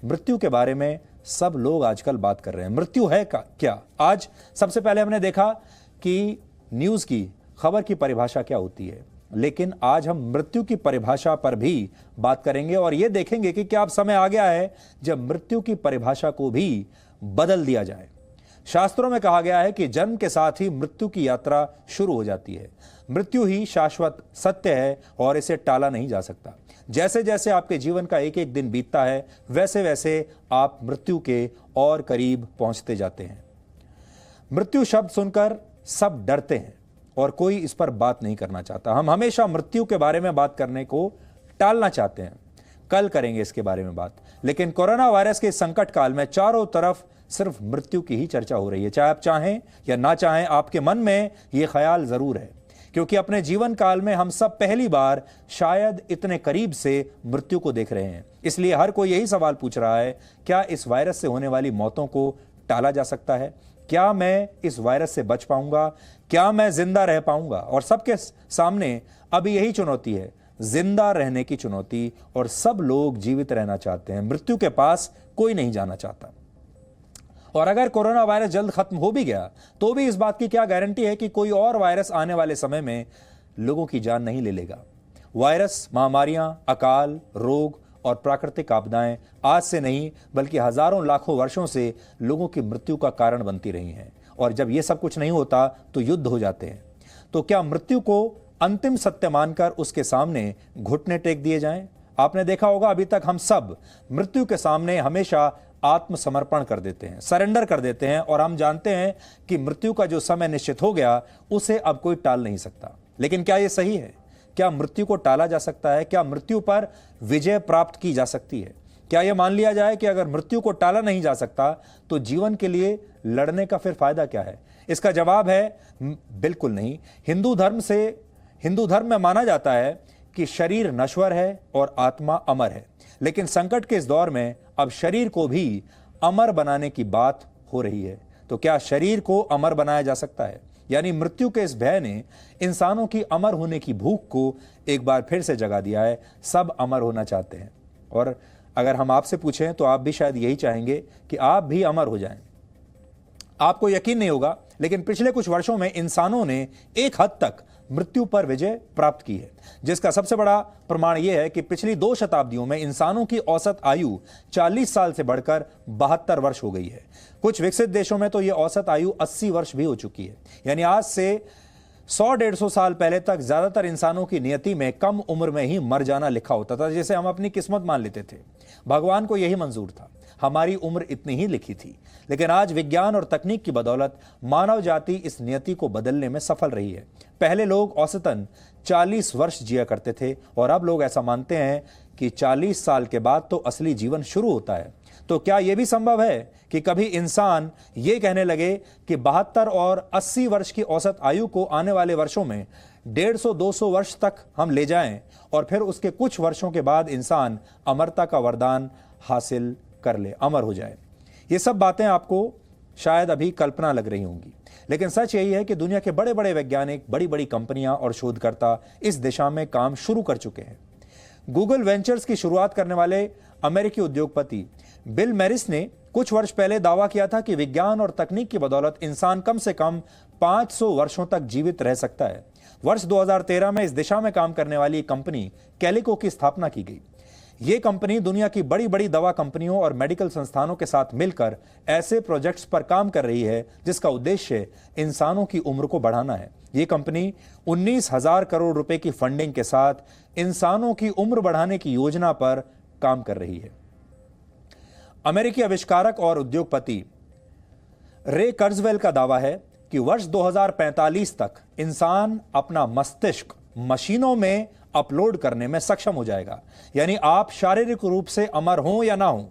मृत्यु के बारे में सब लोग आजकल बात कर रहे हैं। मृत्यु है क्या? आज सबसे पहले हमने देखा कि न्यूज़ की खबर की परिभाषा क्या होती है, लेकिन आज हम मृत्यु की परिभाषा पर भी बात करेंगे और यह देखेंगे कि क्या अब समय आ गया है जब मृत्यु की परिभाषा को भी बदल दिया जाए। शास्त्रों में कहा गया है कि जन्म के साथ ही मृत्यु की यात्रा शुरू हो जाती है। मृत्यु ही शाश्वत सत्य है और इसे टाला नहीं जा सकता। जैसे जैसे आपके जीवन का एक एक दिन बीतता है, वैसे वैसे आप मृत्यु के और करीब पहुंचते जाते हैं। मृत्यु शब्द सुनकर सब डरते हैं और कोई इस पर बात नहीं करना चाहता। हम हमेशा मृत्यु के बारे में बात करने को टालना चाहते हैं। कल करेंगे इसके बारे में बात, लेकिन कोरोना वायरस के संकट काल में चारों तरफ सिर्फ मृत्यु की ही चर्चा हो रही है। चाहे आप चाहें या ना चाहें, आपके मन में यह ख्याल जरूर है, क्योंकि अपने जीवन काल में हम सब पहली बार शायद इतने करीब से मृत्यु को देख रहे हैं। इसलिए हर कोई यही सवाल पूछ रहा है, क्या इस वायरस से होने वाली मौतों को टाला जा सकता है? क्या मैं इस वायरस से बच पाऊंगा? क्या मैं जिंदा रह पाऊंगा? और सबके सामने अब यही चुनौती है, जिंदा रहने की चुनौती, और सब लोग जीवित रहना चाहते हैं। मृत्यु के पास कोई नहीं जाना चाहता। और अगर कोरोना वायरस जल्द खत्म हो भी गया तो भी इस बात की क्या गारंटी है कि कोई और वायरस आने वाले समय में लोगों की जान नहीं ले लेगा? वायरस, महामारियां, अकाल, रोग और प्राकृतिक आपदाएं आज से नहीं बल्कि हजारों लाखों वर्षों से लोगों की मृत्यु का कारण बनती रही हैं। और जब ये सब कुछ नहीं होता तो युद्ध हो जाते हैं। तो क्या मृत्यु को अंतिम सत्य मानकर उसके सामने घुटने टेक दिए जाएं? आपने देखा होगा, अभी तक हम सब मृत्यु के सामने हमेशा आत्मसमर्पण कर देते हैं, सरेंडर कर देते हैं, और हम जानते हैं कि मृत्यु का जो समय निश्चित हो गया उसे अब कोई टाल नहीं सकता। लेकिन क्या यह सही है? क्या मृत्यु को टाला जा सकता है? क्या मृत्यु पर विजय प्राप्त की जा सकती है? क्या यह मान लिया जाए कि अगर मृत्यु को टाला नहीं जा सकता तो जीवन के लिए लड़ने का फिर फायदा क्या है? इसका जवाब है बिल्कुल नहीं। हिंदू धर्म में माना जाता है कि शरीर नश्वर है और आत्मा अमर है, लेकिन संकट के इस दौर में अब शरीर को भी अमर बनाने की बात हो रही है। तो क्या शरीर को अमर बनाया जा सकता है? यानी मृत्यु के इस भय ने इंसानों की अमर होने की भूख को एक बार फिर से जगा दिया है। सब अमर होना चाहते हैं, और अगर हम आपसे पूछें तो आप भी शायद यही चाहेंगे कि आप भी अमर हो जाएं। आपको यकीन नहीं होगा, लेकिन पिछले कुछ वर्षों में इंसानों ने एक हद तक मृत्यु पर विजय प्राप्त की है, जिसका सबसे बड़ा प्रमाण यह है कि पिछली 2 शताब्दियों में इंसानों की औसत आयु 40 साल से बढ़कर 72 वर्ष हो गई है। कुछ विकसित देशों में तो यह औसत आयु 80 वर्ष भी हो चुकी है। यानी आज से 100-150 साल पहले तक ज्यादातर इंसानों की नियति में कम उम्र में ही मर जाना लिखा होता था, जिसे हम अपनी किस्मत मान लेते थे। भगवान को यही मंजूर था, हमारी उम्र इतनी ही लिखी थी। लेकिन आज विज्ञान और तकनीक की बदौलत मानव जाति इस नियति को बदलने में सफल रही है। पहले लोग औसतन 40 वर्ष जिया करते थे, और अब लोग ऐसा मानते हैं कि 40 साल के बाद तो असली जीवन शुरू होता है। तो क्या यह भी संभव है कि कभी इंसान ये कहने लगे कि 72 और 80 वर्ष की औसत आयु को आने वाले वर्षों में 150-200 वर्ष तक हम ले जाएं, और फिर उसके कुछ वर्षों के बाद इंसान अमरता का वरदान हासिल कर ले, अमर हो जाए? ये सब बातें आपको शायद अभी कल्पना लग रही होंगी, लेकिन सच यही है कि दुनिया के बड़े बड़े वैज्ञानिक, बड़ी बड़ी कंपनियां और शोधकर्ता इस दिशा में काम शुरू कर चुके हैं। गूगल वेंचर्स की शुरुआत करने वाले अमेरिकी उद्योगपति बिल मैरिस ने कुछ वर्ष पहले दावा किया था कि विज्ञान और तकनीक की बदौलत इंसान कम से कम 500 वर्षों तक जीवित रह सकता है। वर्ष 2013 में इस दिशा में काम करने वाली कंपनी कैलिको की स्थापना की गई। ये कंपनी दुनिया की बड़ी बड़ी दवा कंपनियों और मेडिकल संस्थानों के साथ मिलकर ऐसे प्रोजेक्ट्स पर काम कर रही है जिसका उद्देश्य इंसानों की उम्र को बढ़ाना है। ये कंपनी 19,000 करोड़ रुपए की फंडिंग के साथ इंसानों की उम्र बढ़ाने की योजना पर काम कर रही है। अमेरिकी आविष्कारक और उद्योगपति रे कर्जवेल का दावा है कि वर्ष 2045 तक इंसान अपना मस्तिष्क मशीनों में अपलोड करने में सक्षम हो जाएगा। यानी आप शारीरिक रूप से अमर हों या ना हों,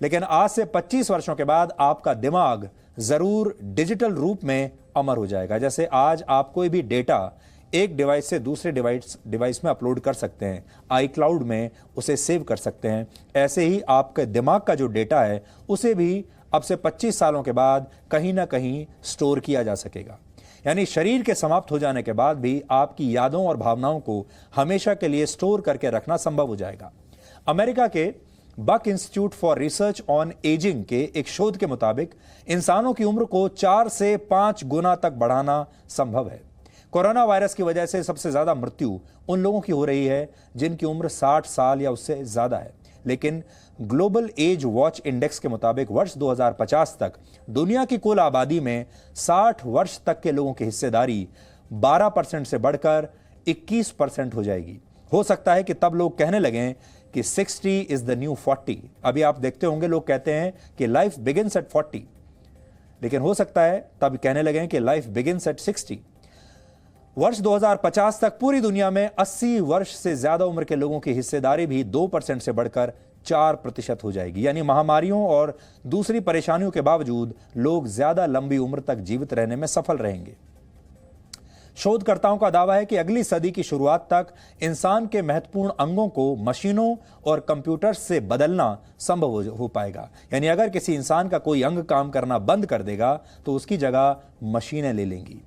लेकिन आज से 25 वर्षों के बाद आपका दिमाग जरूर डिजिटल रूप में अमर हो जाएगा। जैसे आज आप कोई भी डेटा एक डिवाइस से दूसरे डिवाइस में अपलोड कर सकते हैं, iCloud में उसे सेव कर सकते हैं, ऐसे ही आपके दिमाग का जो डेटा है उसे भी अब से 25 सालों के बाद कहीं ना कहीं स्टोर किया जा सकेगा। यानी शरीर के समाप्त हो जाने के बाद भी आपकी यादों और भावनाओं को हमेशा के लिए स्टोर करके रखना संभव हो जाएगा। अमेरिका के Buck Institute for Research on Aging के एक शोध के मुताबिक इंसानों की उम्र को 4 से 5 गुना तक बढ़ाना संभव है। कोरोना वायरस की वजह से सबसे ज्यादा मृत्यु उन लोगों की हो रही है जिनकी उम्र 60 साल या उससे ज्यादा है। लेकिन ग्लोबल एज वॉच इंडेक्स के मुताबिक वर्ष 2050 तक दुनिया की कुल आबादी में 60 वर्ष तक के लोगों की हिस्सेदारी 12% से बढ़कर 21% हो जाएगी। हो सकता है कि तब लोग कहने लगें कि 60 इज द न्यू 40। अभी आप देखते होंगे लोग कहते हैं कि लाइफ बिगिंस एट 40, लेकिन हो सकता है तब कहने लगें कि लाइफ बिगिंस एट 60। वर्ष 2050 तक पूरी दुनिया में 80 वर्ष से ज्यादा उम्र के लोगों की हिस्सेदारी भी 2% से बढ़कर 4% हो जाएगी। यानी महामारियों और दूसरी परेशानियों के बावजूद लोग ज्यादा लंबी उम्र तक जीवित रहने में सफल रहेंगे। शोधकर्ताओं का दावा है कि अगली सदी की शुरुआत तक इंसान के महत्वपूर्ण अंगों को मशीनों और कंप्यूटर से बदलना संभव हो पाएगा। यानी अगर किसी इंसान का कोई अंग काम करना बंद कर देगा तो उसकी जगह मशीनें ले लेंगी।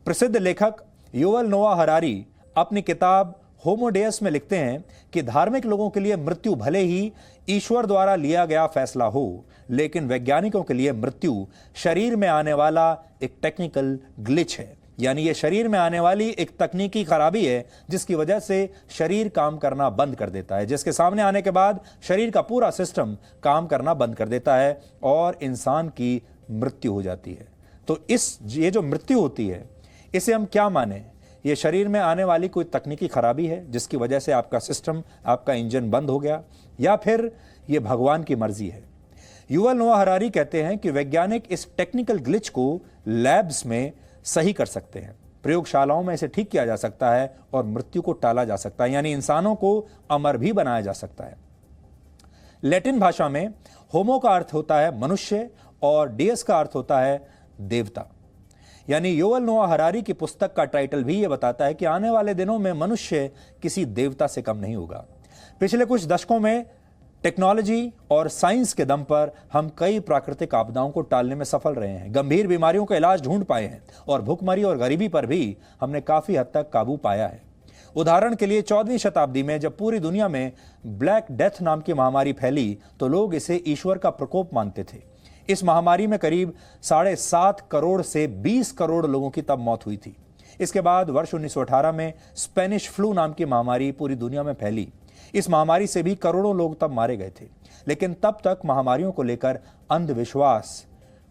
प्रसिद्ध लेखक युवल नोआ हरारी अपनी किताब होमो डेयस में लिखते हैं कि धार्मिक लोगों के लिए मृत्यु भले ही ईश्वर द्वारा लिया गया फैसला हो, लेकिन वैज्ञानिकों के लिए मृत्यु शरीर में आने वाला एक टेक्निकल ग्लिच है। यानी यह शरीर में आने वाली एक तकनीकी खराबी है जिसकी वजह से शरीर काम करना बंद कर देता है, जिसके सामने आने के बाद शरीर का पूरा सिस्टम काम करना बंद कर देता है और इंसान की मृत्यु हो जाती है। तो ये जो मृत्यु होती है इसे हम क्या माने? ये शरीर में आने वाली कोई तकनीकी खराबी है जिसकी वजह से आपका सिस्टम, आपका इंजन बंद हो गया, या फिर ये भगवान की मर्जी है? युवल नोआ हरारी कहते हैं कि वैज्ञानिक इस टेक्निकल ग्लिच को लैब्स में सही कर सकते हैं, प्रयोगशालाओं में इसे ठीक किया जा सकता है और मृत्यु को टाला जा सकता है, यानी इंसानों को अमर भी बनाया जा सकता है। लैटिन भाषा में होमो का अर्थ होता है मनुष्य और डियस का अर्थ होता है देवता। यानी युवल नोआ हरारी की पुस्तक का टाइटल भी यह बताता है कि आने वाले दिनों में मनुष्य किसी देवता से कम नहीं होगा। पिछले कुछ दशकों में टेक्नोलॉजी और साइंस के दम पर हम कई प्राकृतिक आपदाओं को टालने में सफल रहे हैं, गंभीर बीमारियों का इलाज ढूंढ पाए हैं और भुखमरी और गरीबी पर भी हमने काफी हद तक काबू पाया है। उदाहरण के लिए 14वीं शताब्दी में जब पूरी दुनिया में ब्लैक डेथ नाम की महामारी फैली तो लोग इसे ईश्वर का प्रकोप मानते थे। इस महामारी में करीब 7.5 करोड़ से 20 करोड़ लोगों की तब मौत हुई थी। इसके बाद वर्ष 1918 में स्पेनिश फ्लू नाम की महामारी पूरी दुनिया में फैली। इस महामारी से भी करोड़ों लोग तब मारे गए थे, लेकिन तब तक महामारियों को लेकर अंधविश्वास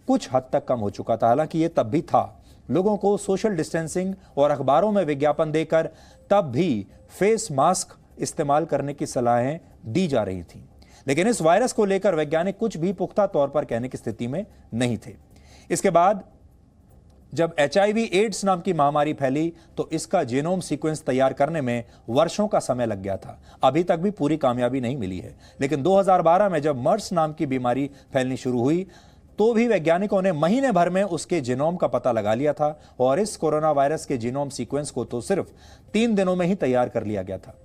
कुछ हद तक कम हो चुका था। हालांकि ये तब भी था, लोगों को सोशल डिस्टेंसिंग और अखबारों में विज्ञापन देकर तब भी फेस मास्क इस्तेमाल करने की सलाहें दी जा रही थीं, लेकिन इस वायरस को लेकर वैज्ञानिक कुछ भी पुख्ता तौर पर कहने की स्थिति में नहीं थे। इसके बाद जब HIV एड्स नाम की महामारी फैली तो इसका जीनोम सीक्वेंस तैयार करने में वर्षों का समय लग गया था। अभी तक भी पूरी कामयाबी नहीं मिली है, लेकिन 2012 में जब मर्स नाम की बीमारी फैलनी शुरू हुई तो भी वैज्ञानिकों ने महीने भर में उसके जीनोम का पता लगा लिया था और इस कोरोना वायरस के जीनोम सीक्वेंस को तो सिर्फ 3 दिनों में ही तैयार कर लिया गया था।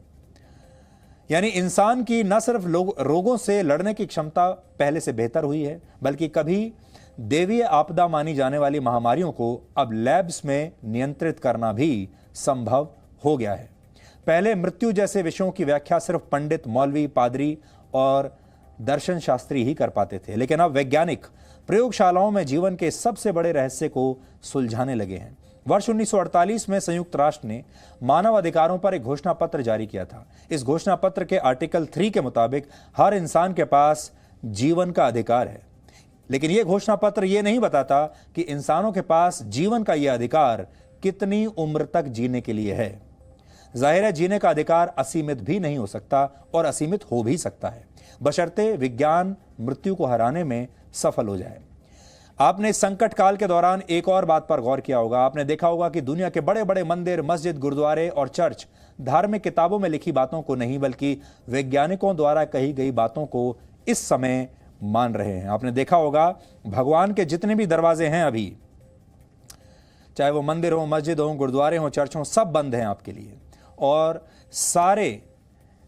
यानी इंसान की न सिर्फ रोगों से लड़ने की क्षमता पहले से बेहतर हुई है, बल्कि कभी देवीय आपदा मानी जाने वाली महामारियों को अब लैब्स में नियंत्रित करना भी संभव हो गया है। पहले मृत्यु जैसे विषयों की व्याख्या सिर्फ पंडित, मौलवी, पादरी और दर्शन शास्त्री ही कर पाते थे, लेकिन अब वैज्ञानिक प्रयोगशालाओं में जीवन के सबसे बड़े रहस्य को सुलझाने लगे हैं। वर्ष 1948 में संयुक्त राष्ट्र ने मानव अधिकारों पर एक घोषणा पत्र जारी किया था। इस घोषणा पत्र के आर्टिकल 3 के मुताबिक हर इंसान के पास जीवन का अधिकार है, लेकिन यह घोषणा पत्र यह नहीं बताता कि इंसानों के पास जीवन का यह अधिकार कितनी उम्र तक जीने के लिए है। जाहिर है जीने का अधिकार असीमित भी नहीं हो सकता और असीमित हो भी सकता है, बशर्ते विज्ञान मृत्यु को हराने में सफल हो जाए। आपने इस संकट काल के दौरान एक और बात पर गौर किया होगा। आपने देखा होगा कि दुनिया के बड़े बड़े मंदिर, मस्जिद, गुरुद्वारे और चर्च धार्मिक किताबों में लिखी बातों को नहीं बल्कि वैज्ञानिकों द्वारा कही गई बातों को इस समय मान रहे हैं। आपने देखा होगा भगवान के जितने भी दरवाजे हैं अभी, चाहे वो मंदिर हो, मस्जिद हो, गुरुद्वारे हो, चर्च हो, सब बंद हैं आपके लिए। और सारे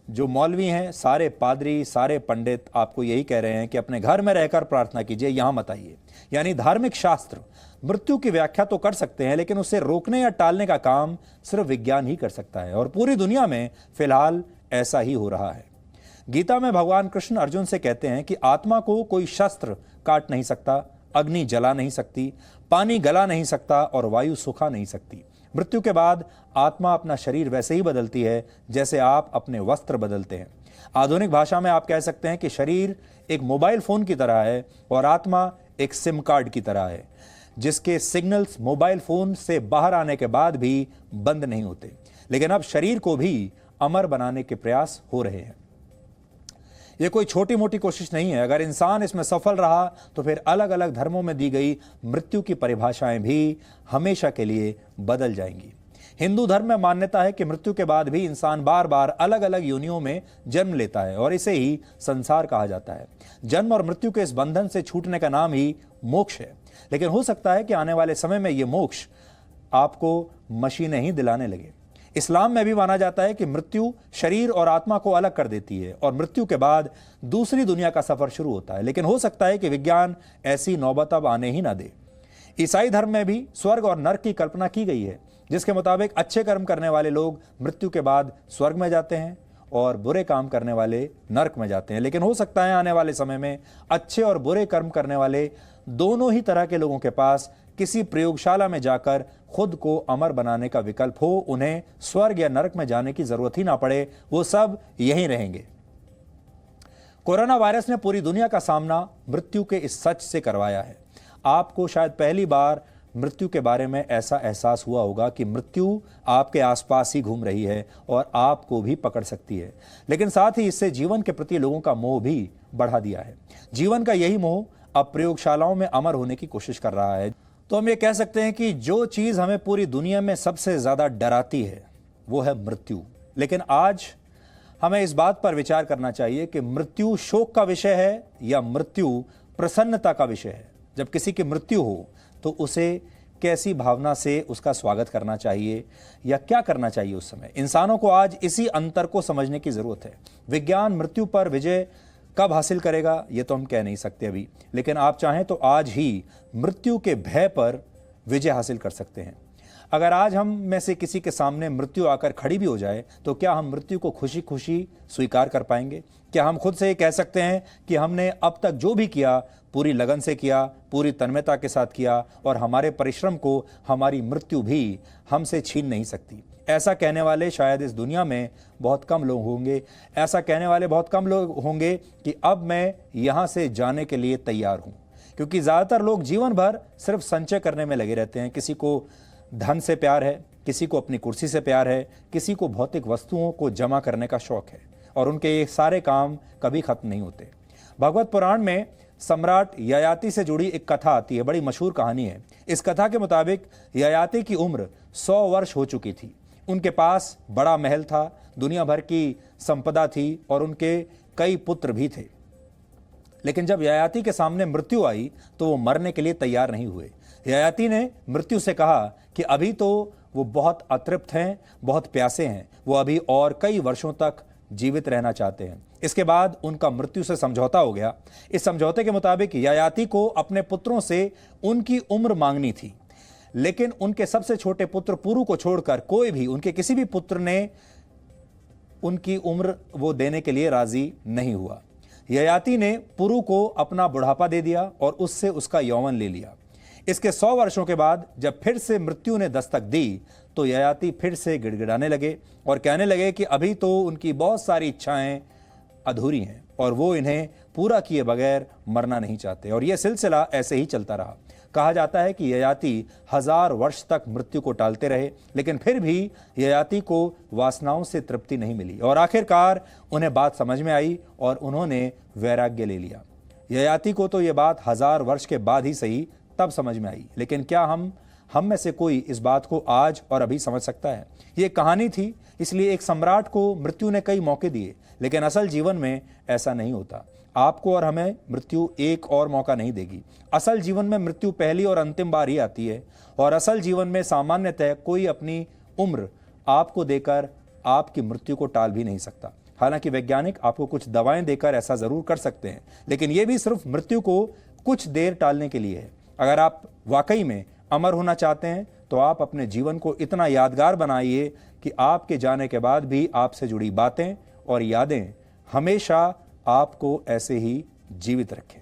जो मौलवी हैं, सारे पादरी, सारे पंडित आपको यही कह रहे हैं कि अपने घर में रहकर प्रार्थना कीजिए, यहां मत आइए। यानी धार्मिक शास्त्र मृत्यु की व्याख्या तो कर सकते हैं, लेकिन उसे रोकने या टालने का काम सिर्फ विज्ञान ही कर सकता है और पूरी दुनिया में फिलहाल ऐसा ही हो रहा है। गीता में भगवान कृष्ण अर्जुन से कहते हैं कि आत्मा को कोई शस्त्र काट नहीं सकता, अग्नि जला नहीं सकती, पानी गला नहीं सकता और वायु सुखा नहीं सकती। मृत्यु के बाद आत्मा अपना शरीर वैसे ही बदलती है जैसे आप अपने वस्त्र बदलते हैं। आधुनिक भाषा में आप कह सकते हैं कि शरीर एक मोबाइल फोन की तरह है और आत्मा एक सिम कार्ड की तरह है, जिसके सिग्नल्स मोबाइल फोन से बाहर आने के बाद भी बंद नहीं होते। लेकिन अब शरीर को भी अमर बनाने के प्रयास हो रहे हैं। यह कोई छोटी मोटी कोशिश नहीं है। अगर इंसान इसमें सफल रहा तो फिर अलग अलग धर्मों में दी गई मृत्यु की परिभाषाएं भी हमेशा के लिए बदल जाएंगी। हिंदू धर्म में मान्यता है कि मृत्यु के बाद भी इंसान बार बार अलग अलग योनियों में जन्म लेता है और इसे ही संसार कहा जाता है। जन्म और मृत्यु के इस बंधन से छूटने का नाम ही मोक्ष है। लेकिन हो सकता है कि आने वाले समय में यह मोक्ष आपको मशीनें ही दिलाने लगे। इस्लाम में भी माना जाता है कि मृत्यु शरीर और आत्मा को अलग कर देती है और मृत्यु के बाद दूसरी दुनिया का सफर शुरू होता है। लेकिन हो सकता है कि विज्ञान ऐसी नौबत अब आने ही ना दे। ईसाई धर्म में भी स्वर्ग और नरक की कल्पना की गई है, जिसके मुताबिक अच्छे कर्म करने वाले लोग मृत्यु के बाद स्वर्ग में जाते हैं और बुरे काम करने वाले नरक में जाते हैं। लेकिन हो सकता है आने वाले समय में अच्छे और बुरे कर्म करने वाले दोनों ही तरह के लोगों के पास किसी प्रयोगशाला में जाकर खुद को अमर बनाने का विकल्प हो। उन्हें स्वर्ग या नरक में जाने की जरूरत ही ना पड़े, वो सब यहीं रहेंगे। कोरोना वायरस ने पूरी दुनिया का सामना मृत्यु के इस सच से करवाया है। आपको शायद पहली बार मृत्यु के बारे में ऐसा एहसास हुआ होगा कि मृत्यु आपके आसपास ही घूम रही है और आपको भी पकड़ सकती है। लेकिन साथ ही इससे जीवन के प्रति लोगों का मोह भी बढ़ा दिया है। जीवन का यही मोह अब प्रयोगशालाओं में अमर होने की कोशिश कर रहा है। तो हम ये कह सकते हैं कि जो चीज हमें पूरी दुनिया में सबसे ज्यादा डराती है वो है मृत्यु। लेकिन आज हमें इस बात पर विचार करना चाहिए कि मृत्यु शोक का विषय है या मृत्यु प्रसन्नता का विषय है। जब किसी की मृत्यु हो तो उसे कैसी भावना से उसका स्वागत करना चाहिए या क्या करना चाहिए उस समय। इंसानों को आज इसी अंतर को समझने की जरूरत है। विज्ञान मृत्यु पर विजय कब हासिल करेगा ये तो हम कह नहीं सकते अभी, लेकिन आप चाहें तो आज ही मृत्यु के भय पर विजय हासिल कर सकते हैं। अगर आज हम में से किसी के सामने मृत्यु आकर खड़ी भी हो जाए तो क्या हम मृत्यु को खुशी खुशी स्वीकार कर पाएंगे? क्या हम खुद से ये कह सकते हैं कि हमने अब तक जो भी किया पूरी लगन से किया, पूरी तन्मयता के साथ किया और हमारे परिश्रम को हमारी मृत्यु भी हमसे छीन नहीं सकती? ऐसा कहने वाले शायद इस दुनिया में बहुत कम लोग होंगे। ऐसा कहने वाले बहुत कम लोग होंगे कि अब मैं यहाँ से जाने के लिए तैयार हूँ, क्योंकि ज़्यादातर लोग जीवन भर सिर्फ संचय करने में लगे रहते हैं। किसी को धन से प्यार है, किसी को अपनी कुर्सी से प्यार है, किसी को भौतिक वस्तुओं को जमा करने का शौक है और उनके ये सारे काम कभी खत्म नहीं होते। भगवत पुराण में सम्राट ययाति से जुड़ी एक कथा आती है, बड़ी मशहूर कहानी है। इस कथा के मुताबिक ययाति की उम्र 100 वर्ष हो चुकी थी। उनके पास बड़ा महल था, दुनिया भर की संपदा थी और उनके कई पुत्र भी थे। लेकिन जब ययाति के सामने मृत्यु आई तो वो मरने के लिए तैयार नहीं हुए। ययाति ने मृत्यु से कहा कि अभी तो वो बहुत अतृप्त हैं, बहुत प्यासे हैं, वो अभी और कई वर्षों तक जीवित रहना चाहते हैं। इसके बाद उनका मृत्यु से समझौता हो गया। इस समझौते के मुताबिक ययाति को अपने पुत्रों से उनकी उम्र मांगनी थी, लेकिन उनके सबसे छोटे पुत्र पुरु को छोड़कर कोई भी, उनके किसी भी पुत्र ने उनकी उम्र वो देने के लिए राजी नहीं हुआ। ययाति ने पुरु को अपना बुढ़ापा दे दिया और उससे उसका यौवन ले लिया। इसके 100 वर्षों के बाद जब फिर से मृत्यु ने दस्तक दी तो ययाति फिर से गिड़गिड़ाने लगे और कहने लगे कि अभी तो उनकी बहुत सारी इच्छाएं अधूरी हैं और वो इन्हें पूरा किए बगैर मरना नहीं चाहते। और यह सिलसिला ऐसे ही चलता रहा। कहा जाता है कि ययाति 1000 वर्ष तक मृत्यु को टालते रहे, लेकिन फिर भी ययाति को वासनाओं से तृप्ति नहीं मिली और आखिरकार उन्हें बात समझ में आई और उन्होंने वैराग्य ले लिया। ययाति को तो ये बात 1000 वर्ष के बाद ही सही तब समझ में आई, लेकिन क्या हम में से कोई इस बात को आज और अभी समझ सकता है? ये कहानी थी, इसलिए एक सम्राट को मृत्यु ने कई मौके दिए, लेकिन असल जीवन में ऐसा नहीं होता। आपको और हमें मृत्यु एक और मौका नहीं देगी। असल जीवन में मृत्यु पहली और अंतिम बार ही आती है और असल जीवन में सामान्यतः कोई अपनी उम्र आपको देकर आपकी मृत्यु को टाल भी नहीं सकता। हालांकि वैज्ञानिक आपको कुछ दवाएं देकर ऐसा जरूर कर सकते हैं, लेकिन यह भी सिर्फ मृत्यु को कुछ देर टालने के लिए है। अगर आप वाकई में अमर होना चाहते हैं तो आप अपने जीवन को इतना यादगार बनाइए कि आपके जाने के बाद भी आपसे जुड़ी बातें और यादें हमेशा आपको ऐसे ही जीवित रखे।